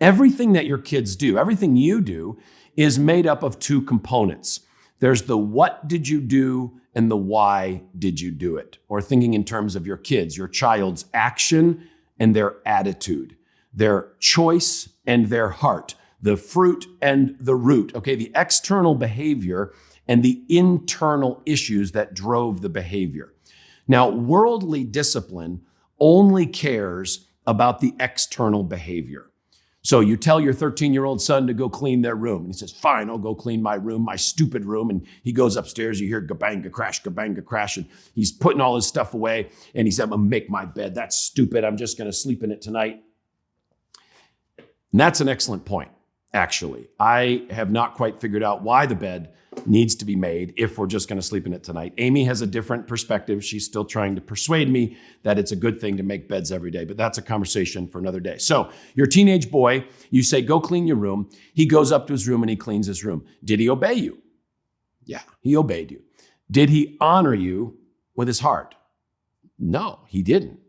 Everything that your kids do, everything you do, is made up of two components. There's the what did you do and the why did you do it? Or thinking in terms of your kids, your child's action and their attitude, their choice and their heart, the fruit and the root, okay? The external behavior and the internal issues that drove the behavior. Now, worldly discipline only cares about the external behavior. So you tell your 13-year-old son to go clean their room. And he says, fine, I'll go clean my room, my stupid room. And he goes upstairs, you hear gabanga crash. And he's putting all his stuff away. And he said, I'm gonna make my bed. That's stupid. I'm just gonna sleep in it tonight. And that's an excellent point, actually. I have not quite figured out why the bed needs to be made if we're just going to sleep in it tonight. Amy has a different perspective. She's still trying to persuade me that it's a good thing to make beds every day, but that's a conversation for another day. So your teenage boy, you say, go clean your room. He goes up to his room and he cleans his room. Did he obey you? Yeah, he obeyed you. Did he honor you with his heart? No, he didn't.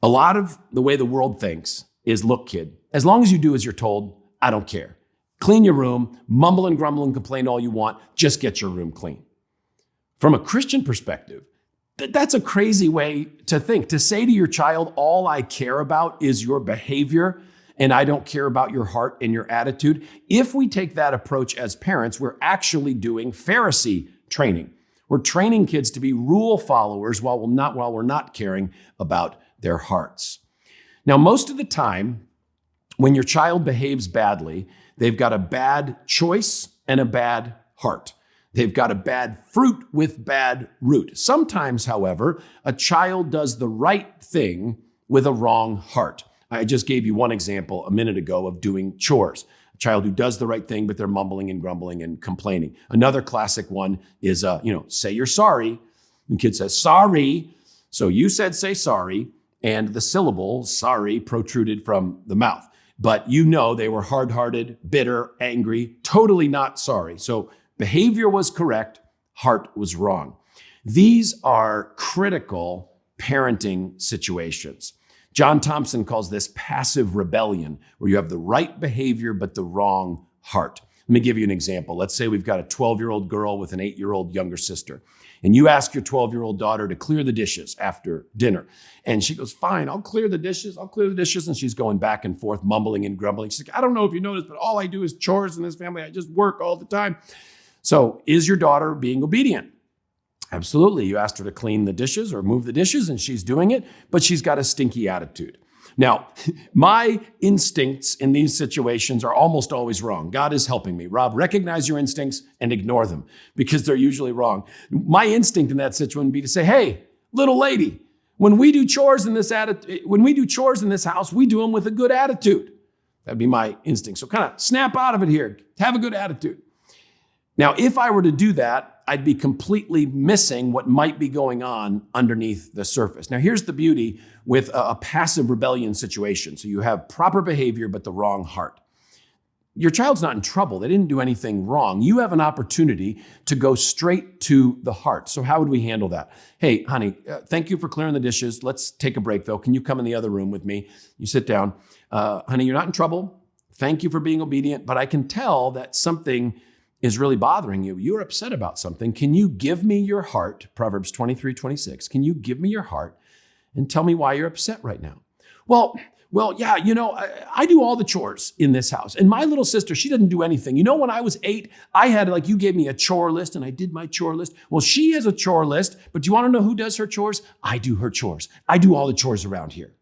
A lot of the way the world thinks is, look, kid, as long as you do as you're told, I don't care. Clean your room, mumble and grumble and complain all you want, just get your room clean. From a Christian perspective, that's a crazy way to think. To say to your child, all I care about is your behavior and I don't care about your heart and your attitude. If we take that approach as parents, we're actually doing Pharisee training. We're training kids to be rule followers while we're not caring about their hearts. Now, most of the time, when your child behaves badly, they've got a bad choice and a bad heart. They've got a bad fruit with bad root. Sometimes, however, a child does the right thing with a wrong heart. I just gave you one example a minute ago of doing chores. A child who does the right thing, but they're mumbling and grumbling and complaining. Another classic one is, say you're sorry. The kid says, sorry. So you said, say sorry. And the syllable, sorry, protruded from the mouth. But you know they were hard-hearted, bitter, angry, totally not sorry. So behavior was correct, heart was wrong. These are critical parenting situations. John Thompson calls this passive rebellion, where you have the right behavior but the wrong heart. Let me give you an example. Let's say we've got a 12-year-old girl with an 8-year-old younger sister. And you ask your 12-year-old daughter to clear the dishes after dinner. And she goes, fine, I'll clear the dishes. And she's going back and forth, mumbling and grumbling. She's like, I don't know if you noticed, but all I do is chores in this family. I just work all the time. So is your daughter being obedient? Absolutely. You asked her to clean the dishes or move the dishes and she's doing it, but she's got a stinky attitude. Now, my instincts in these situations are almost always wrong. God is helping me. Rob, recognize your instincts and ignore them because they're usually wrong. My instinct in that situation would be to say, hey, little lady, when we do chores in this house, we do them with a good attitude. That'd be my instinct. So kind of snap out of it here. Have a good attitude. Now, if I were to do that, I'd be completely missing what might be going on underneath the surface. Now, here's the beauty with a passive rebellion situation. So you have proper behavior, but the wrong heart. Your child's not in trouble. They didn't do anything wrong. You have an opportunity to go straight to the heart. So how would we handle that? Hey, honey, thank you for clearing the dishes. Let's take a break, though. Can you come in the other room with me? You sit down. Honey, you're not in trouble. Thank you for being obedient, but I can tell that something is really bothering you. You're upset about something. Can you give me your heart? Proverbs 23:26. Can you give me your heart and tell me why you're upset right now? Well, yeah, I do all the chores in this house. And my little sister, she doesn't do anything. When I was 8, I had, you gave me a chore list and I did my chore list. Well, she has a chore list, but do you want to know who does her chores? I do her chores. I do all the chores around here.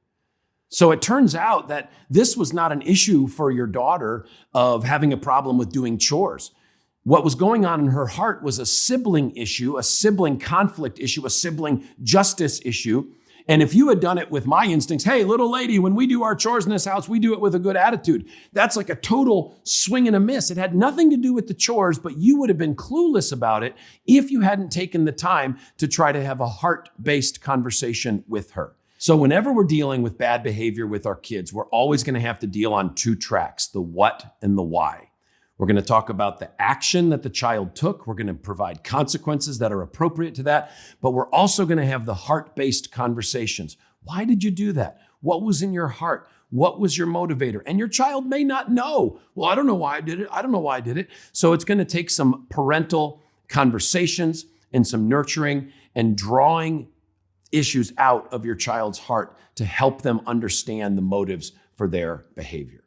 So it turns out that this was not an issue for your daughter of having a problem with doing chores. What was going on in her heart was a sibling issue, a sibling conflict issue, a sibling justice issue. And if you had done it with my instincts, hey, little lady, when we do our chores in this house, we do it with a good attitude. That's like a total swing and a miss. It had nothing to do with the chores, but you would have been clueless about it if you hadn't taken the time to try to have a heart-based conversation with her. So whenever we're dealing with bad behavior with our kids, we're always going to have to deal on 2 tracks, the what and the why. We're going to talk about the action that the child took. We're going to provide consequences that are appropriate to that. But we're also going to have the heart-based conversations. Why did you do that? What was in your heart? What was your motivator? And your child may not know. Well, I don't know why I did it. I don't know why I did it. So it's going to take some parental conversations and some nurturing and drawing issues out of your child's heart to help them understand the motives for their behavior.